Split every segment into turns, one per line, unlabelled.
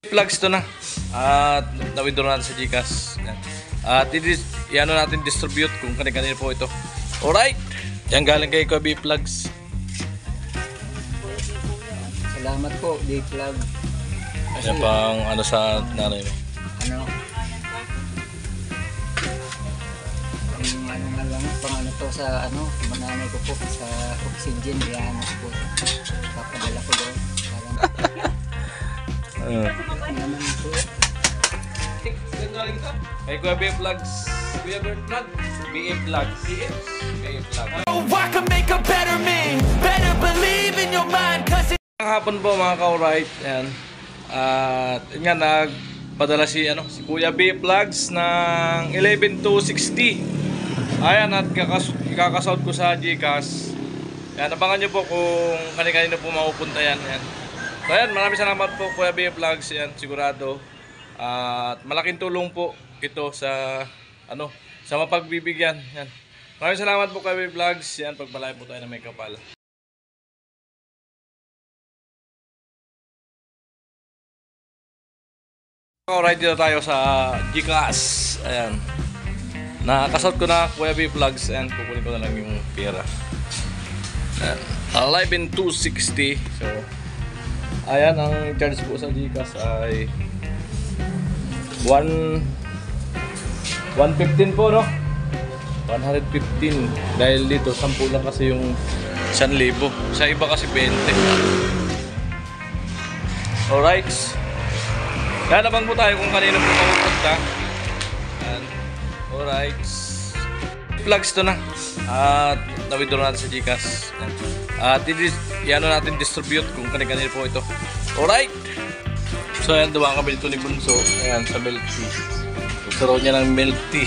Plugs to na. At na-withdraw natin sa GCash. At i-ano natin distribute kung kanina po ito. Alright. Yan galing kay Kuya Plugs.
Salamat po, B-Plug.
Yan pang ano sa nanay mo.
Ano? Ano nga lang, pang ano to sa ano, mananay ko po sa oxygen. Yan po. Papadala ko doon. Naman po.
Kay Kuya Plugs. Kuya Plug. Plugs. Plugs.
I can make a better me. Better believe in your mind, cause
Ang hapon po mga ka-alright. Ayan. At yun nga, nagpadala si Kuya Plugs ng 11,260. Ayan, at ikakasout ko sa GCash. Ayan, abangan nyo po kung kanina po mapupunta yan. Ayan. So ayan, maraming salamat po Kuya Plugs. Ayan, sigurado. At malaking tulong po ito sa sa mapagbibigyan. Ayan. Maraming salamat po Kuya Plugs. Ayan, pagbalay po tayo ng may kapal. Alright, dito tayo sa GCash. Ayan. Nakasot ko na Kuya Plugs. Ayan, kukunin ko na lang yung pera. Ayan. 11,260. So, ayan, ang charge po sa GCash ay 115 po, no? 115. Dahil dito, 10 lang kasi yung 1,000. Sa iba kasi 20. Alright. Lalabang po tayo kung kanino po mapupunta. Alright. Plugs to na. At na-withdraw natin sa GCash. At i-ano natin distribute kung kanino po ito. Alright. So ayan, dumaan kami dito ni Bunso. Ayan, sa milk tea. Gusto raw niya ng milk tea.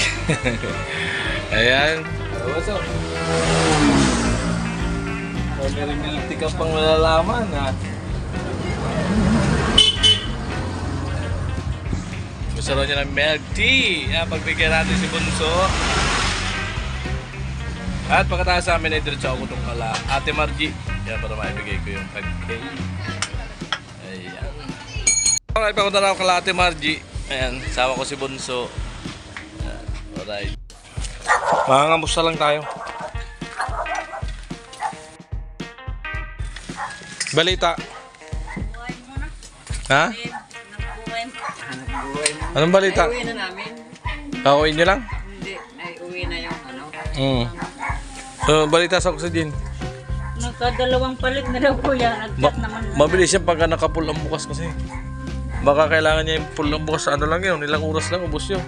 Ayan. What's up? May milk tea ka pang malalaman, ha? Gusto raw niya ng milk tea. Ayan, pagbigyan natin si Bunso. At pagkatapos sa amin ay diretso ako itong kala Ate Margie. Ayan, para maibigay ko yung pag-kay. Ayan. Alright, papunta na ako kala Ate Margie. Ayan, sama ko si Bunso. Ayan, alright. Mangangamusta lang tayo. Balita. Ha? Anong balita?
Ay, uwi na namin.
Kauwi nyo lang?
Hindi, ay uwi na yung ano.
So, balita sa oxygen.
Nagkadalawang palit na daw kuya. Nag-cut naman.
Mabilis yan pagka naka-full ang bukas kasi. Baka kailangan niya yung full ang bukas. Ano lang yun, ilang oras lang, ubos yun.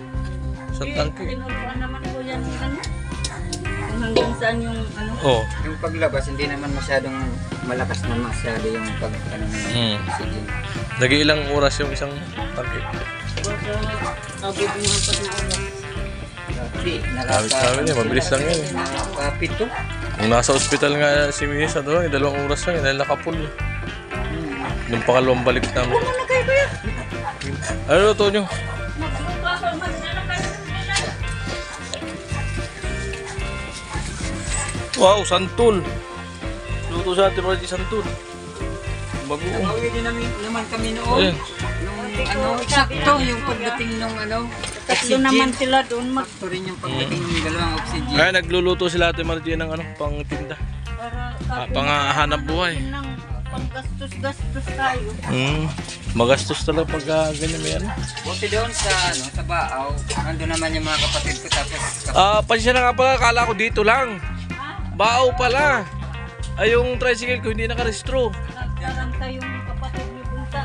Sa tangke.
Tinuluan naman kuya ng ano. Kung hanggang saan yung ano.
Oo.
Yung paglabas, hindi naman masyadong malakas na masyado yung pag ano ng oxygen.
Nag-iilang oras yung isang tangke.
Baka abot yung apat na oras.
Sabi niya, mabilis lang yan.
Nakapito.
Kung nasa ospital nga si Misa doon, 2 oras lang yun, dahil naka-full. Nung pakalawang balik namin.
Ano na kayo kuya?
Ano luto nyo? Wow, santol. Luto sa atin mga santol. Bagoong.
Nakauwi din naman kami noon.
Ayan.
Nung ano, sakto yung pagdating nung ano.
Tatlo naman sila doon mag.
Sakto rin yung pagdating ng dalawang oxygen.
Ay, nagluluto sila Ate Margie ng pang tinda.
Para
Panghahanap buhay.
ng panggastos-gastos tayo.
Magastos talaga pag ganyan may ano.
Buti doon sa ano, sa Baaw. Nandun naman yung mga kapatid ko tapos
Pansya na nga pala, kala ko dito lang. Baaw pala. Ay, yung tricycle ko hindi nakarestro.
Nagkaranta yung kapatid ni Bunta.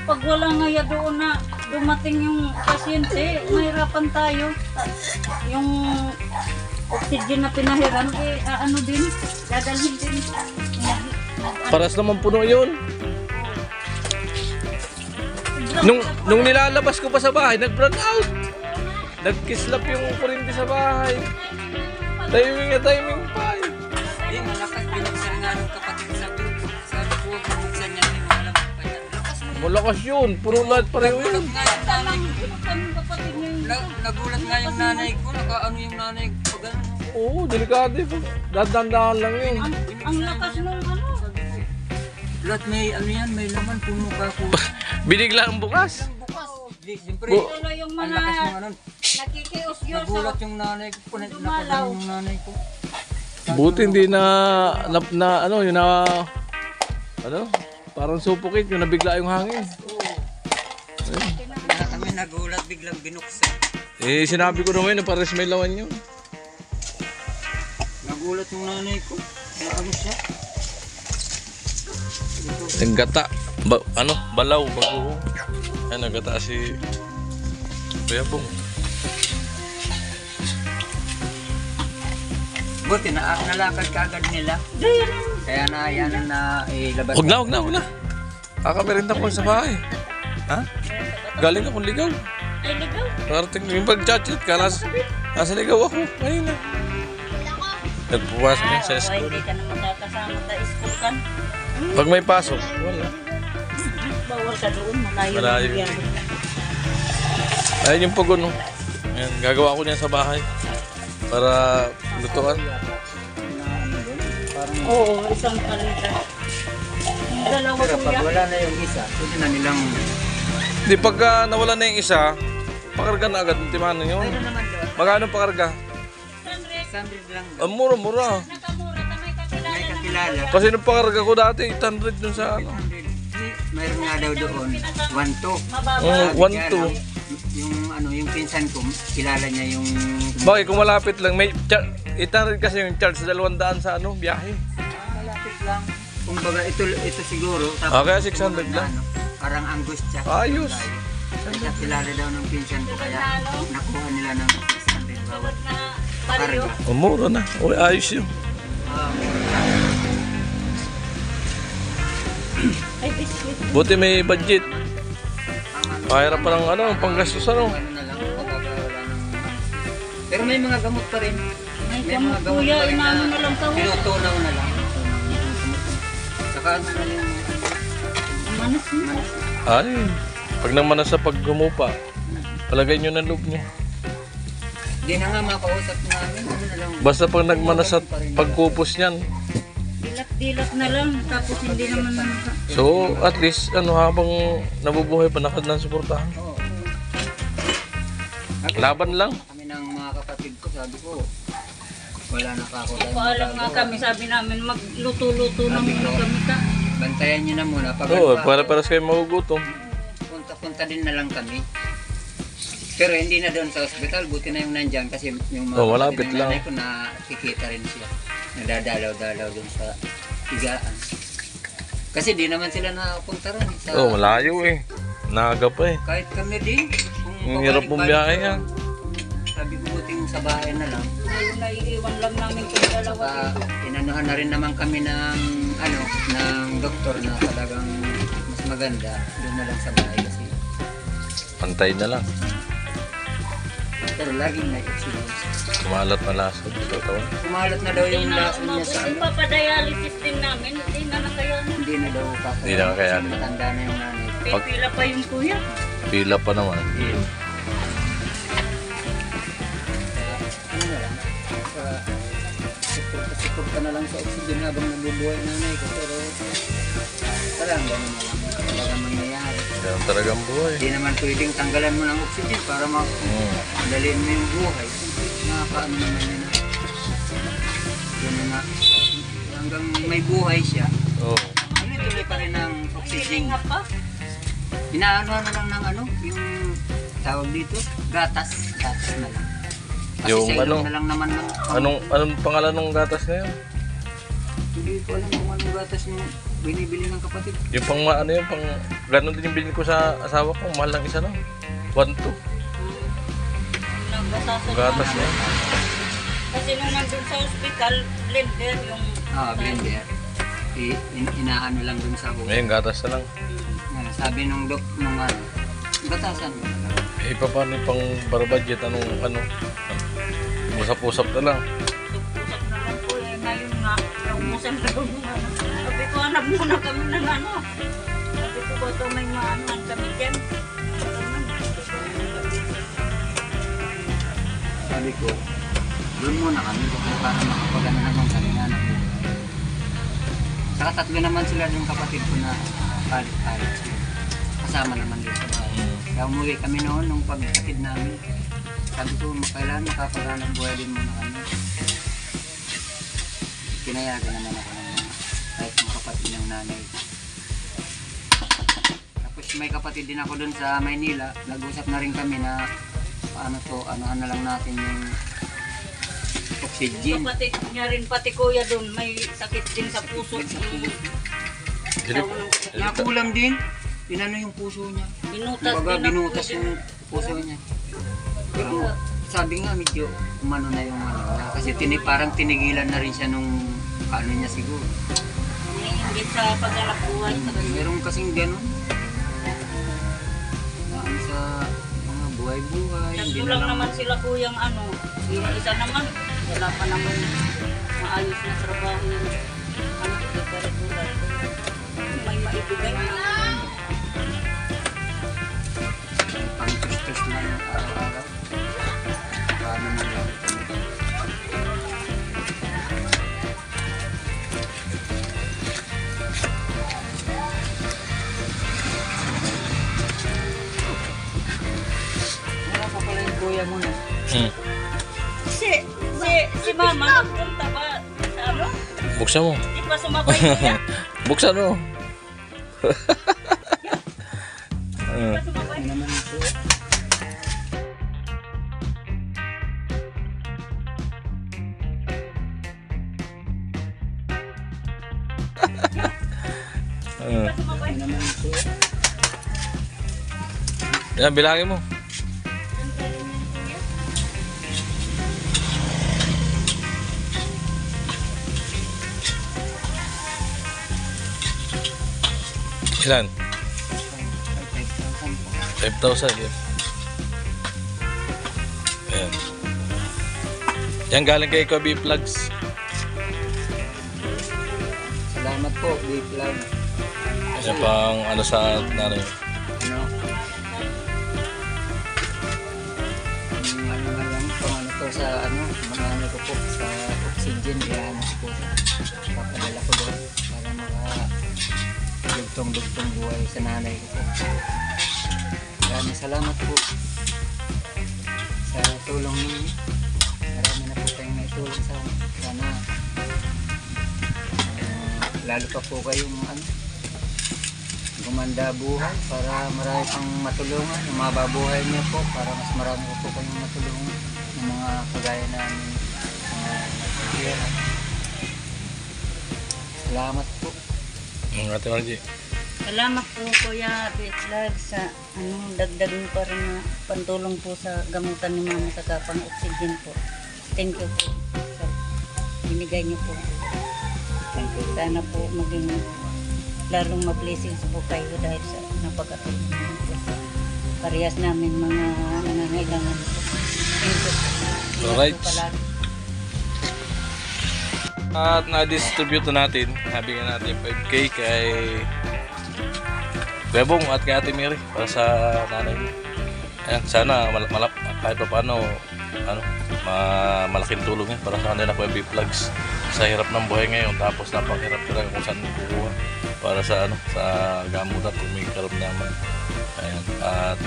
Pag
Pag wala ngaya doon na dumating yung pasyente, mahirapan tayo. Yung oxygen na pinahiram, ano din, dadalhin din.
paras naman puno yun. Nung nilalabas ko pa sa bahay, nag-brand out. Nagkislap yung kuryente sa bahay. Timing pa eh.
hindi malakas binuksan nga ng kapatid sa grupo. Sabi ko, binuksan niya yung alam ko pa yan. Lakas mo.
Malakas yun, puro lahat pareho yun.
Nagulat nga yung nanay ko, nakaano yung nanay ko.
Oo, delikado eh. Dadandahan lang yun.
Ang lakas nung ano.
Lahat may ano yan, may laman, puno ka po.
Binigla ang bukas.
Bukas. Di, siyempre.
Bu-
Tuloy yung
Ang
mga
lakas ng ano.
nakikiusyoso.
Nagulat yung nanay ko. Nakuha yung nanay ko.
Buti hindi na ano, yun na, ano, parang suffocate, yung nabigla yung hangin.
Kaya kami nagulat, biglang binuksan.
Eh, sinabi ko naman yun, pares may lawan yun.
Nagulat yung nanay ko. Kaya ano siya?
Naggata. Ano? Balaw, bago. Ay, naggata si Kuya Bong.
Buti na nalakad ka agad nila. Kaya na yan na ilabas.
Huwag na. Kakamerenda ko sa bahay. Ha? Galing akong ligaw.
Ay, ligaw.
Narating yung pag-chat ka, nasa ligaw ako. Ayun na. Nagpuwas na sa
Ay,
school.
hindi ka na makakasama sa school kan.
Pag may pasok, wala.
Bawal ka doon, malayo.
Malayo.
Yan.
Ayun yung paguno. Ayan, gagawa ko niyan sa bahay. Para lutuan.
Oo, isang kalita. Yung dalawa
Pero pag
kuya.
wala na yung isa, pwede na nilang...
Di pagka nawala na yung isa, pakarga na agad. Timano yun.
Mayroon naman doon.
Magkano pakarga?
100 lang doon.
Ang mura-mura.
Nakamura na may kakilala
May
na.
kakilala.
Kasi nung pakarga ko dati, 800 dun sa ano.
Mayroon nga daw doon. 1-2.
Mababa.
1-2.
Yung ano, yung pinsan ko, kilala niya yung...
Bakit kung malapit lang, may 800 kasi yung charge sa 200 sa ano, biyahe.
Malapit lang. Kumbaga, ito siguro.
Ah, kaya 600 lang.
Ano, parang angustia.
Ayos.
Kaya kilala daw ng pinsan ko, kaya nakuha nila ng 600 bawat
Na pariyo.
karga.
Oh, mura na. Uy, ayos yun.
Ay, biscuit.
Buti may budget.
Ang ano,
Mahirap pa ng ano, panggastos ano.
ano na lang, pagkaka wala ng... Pero may mga gamot pa rin.
May
May
gamot
mga gamot
kuya,
pa rin
inaano na lang tawag.
tinutunaw na lang. Saka ano na yung...
Manas na.
Ay, pag naman sa paggumupa, palagay nyo ng loob nyo.
Hindi na nga makausap namin. Ano na lang.
Basta pag nagmanas at pagkupos niyan.
Dilat-dilat na lang. Tapos hindi naman
So, at least, ano, habang nabubuhay pa, nakad ng suportahan.
Oo.
Laban lang.
Kami ng mga kapatid ko, sabi ko, wala na pa ako tayong
paalam nga
magagawa.
kami. Sabi namin magluto-luto na muna kami ka.
Bantayan nyo na muna. Pag
Oo,
ano pa,
para kayo magugutom.
punta-punta din na lang kami. Pero hindi na doon sa ospital, buti na yung nandyan kasi yung mga
Oh, malapit
kapatid ng
lang.
nanay ko nakikita rin siya. Nadadalaw-dalaw doon sa higaan. Kasi di naman sila nakapunta rin sa...
Oo, malayo eh. Naga pa eh.
Kahit kami din.
Ang hirap mong biyahe yan.
Sabi ko buting sa bahay na lang.
Ayun, naiiwan lang namin kung dalawa.
Inanuhan na rin naman kami ng ano, ng doktor na talagang mas maganda doon na lang sa bahay kasi.
Pantay na lang.
Pero laging may experience.
Kumalat na lasod sa taon.
Kumalat na daw yung lason niya sa ano.
Papadialysis din namin. Hindi na nakayanan.
Hindi na daw kakayanin.
Hindi na kakayanin.
Matanda na yung nanay.
May pila pa yung kuya.
Pila pa naman.
Kaya ano na lang. Support ka na lang sa oxygen habang nabubuhay nanay ko. Pero parang gano'n na lang. Talagang mangyayari.
Ganun talagang buhay.
Hindi naman pwedeng tanggalan mo ng oxygen para madalhin mo yung buhay. Nakakaano naman yun na. Ganun na. Hanggang may buhay siya,
Oo.
tuloy pa rin ng oxygen.
Nga pa.
Inaano na lang ng ano, yung tawag dito, gatas. Gatas na lang. Kasi
Yung
sa ilong
ano?
na lang naman ng...
Anong pangalan ng gatas na yun?
Hindi ko alam kung anong gatas yung binibili ng kapatid.
Yung pang ano yun, pang ganun din yung bilhin ko sa asawa ko, mahal lang isa no. 1-2.
Nagbasasan
Gatas na
na.
yun.
Kasi nung nandun sa hospital, blender yung...
Blender. Inaano lang dun sa buhay.
Ngayon, gatas na lang.
Sabi nung nung ano, batasan mo na lang.
Eh, paano yung pang barbudget? Ano? Usap-usap na lang.
Usap na lang po eh. Ngayon nga, naumusan na doon yung ano. Sabi ko, hanap muna kami ng ano. Sabi ko, bato may maanuhan kami dyan.
Sabi ko, doon muna kami kasi para makapagano naman kami na anak ko. Saka tatlo naman sila yung kapatid ko na palit-palit sila. kasama naman din sa bahay. Kaya umuwi kami noon nung pagkatid namin. Sabi ko, kailangan makapaghanap buhay din muna kami. Pinayagan naman ako ng kahit mga kapatid ng nanay. Tapos may kapatid din ako doon sa Maynila. Nag-usap na rin kami na paano to, ano lang natin yung oxygen.
Kapatid niya rin pati kuya doon, may sakit din sa puso.
Nakulam din. Inano yung puso niya.
Binutas
Kumbaga,
din ang
binutas
puso.
yung puso niya. Pero sabi nga medyo umano na yung ano niya. Kasi parang tinigilan na rin siya nung ano niya siguro.
Hindi sa paghanap buhay sa kanya.
Meron kasing ganun. Sa mga buhay-buhay.
Tatlo lang naman sila kuyang ano. Yung isa naman, wala pa naman maayos na trabaho yung ano, regular. May maibigay na.
Pang-tustos lang araw-araw. Paano mo lang. Wala pa pala yung kuya mo na.
Si mama, nagpunta ba sa ano?
Buksan mo.
Di pa sumabay kuya?
Buksan mo.
Di pa sumabay?
Ano naman ito?
Di pa sumabay?
Ano naman ito?
Yan, bilangin mo. Ilan? 5,000 yan. Ayan. Yan galing kay Kobe Vlogs.
Salamat po, Big Love.
Yan pang ano sa nanay.
Ano? Ano na lang po, ano to sa ano, mga ano ko po sa oxygen, yan po. Papadala ko doon para dugtong buhay sa nanay ko po. Maraming salamat po sa tulong ninyo. Marami na po kayong naitulong sa akin. Sana lalo pa po kayong ano, gumanda buhay para marami pang matulungan. Yung mga babuhay niyo po para mas marami po kayong matulungan. Yung mga kagaya namin nagpapira. Salamat po.
Ate Margie.
Salamat po Kuya Bitlag sa ano, dagdagan pa rin na pantulong po sa gamutan ni mama sa kapang oxygen po. Thank you po sa binigay niyo po. Thank you. Sana po maging lalong ma-blessings po kayo dahil sa napagkatulong niyo po sa parehas namin mga nangangailangan po. Thank you po. Ingat
Alright.
po palagi.
At na-distribute na natin. Nabigyan natin 5K kay Bebong at kay Ate Mary para sa nanay. Ayan, sana kahit pa paano ano, malaking tulong yan para sa kanila Kuya B-Vlogs sa hirap ng buhay ngayon. Tapos napakahirap talaga kung saan kukuha para sa ano, sa gamot at kung may karamdaman. Ayan, at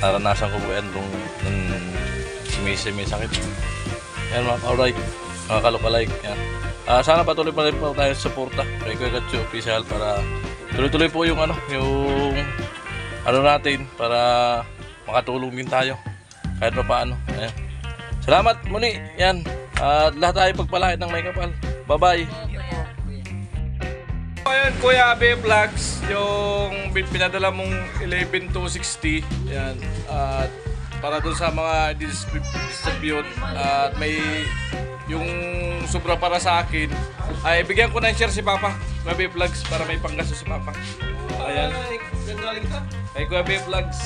naranasan ko po yan nung may sakit. Ayan mga alright, mga kalokalike. Ayan. Sana patuloy pa rin po tayo sa suporta kay Kuya Gatcho Official para tuloy-tuloy po yung ano natin para makatulong din tayo kahit pa paano. Ayan. Salamat muli. Yan. At lahat tayo pagpalain ng may kapal. Bye-bye. Ayun, Kuya Abe Vlogs, yung pinadala mong 11,260. Yan. At para dun sa mga distribute at may yung sobra para sa akin ay bigyan ko ng share si Papa Kuya Abe Vlogs para may panggasto si Papa. Ayan. Kay Kuya Abe Vlogs.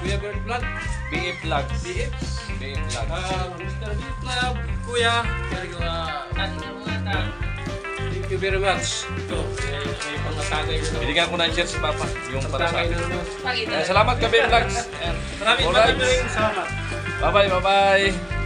Kuya Abe Vlog? BF Vlogs. BF Vlogs. Mr. BF Vlog, Kuya. Thank you very much. Ito, may pangatagay na naman. Binigyan ko ng share si Papa. Yung para sa akin. Salamat Kuya Abe Vlogs. Maraming salamat. Bye-bye.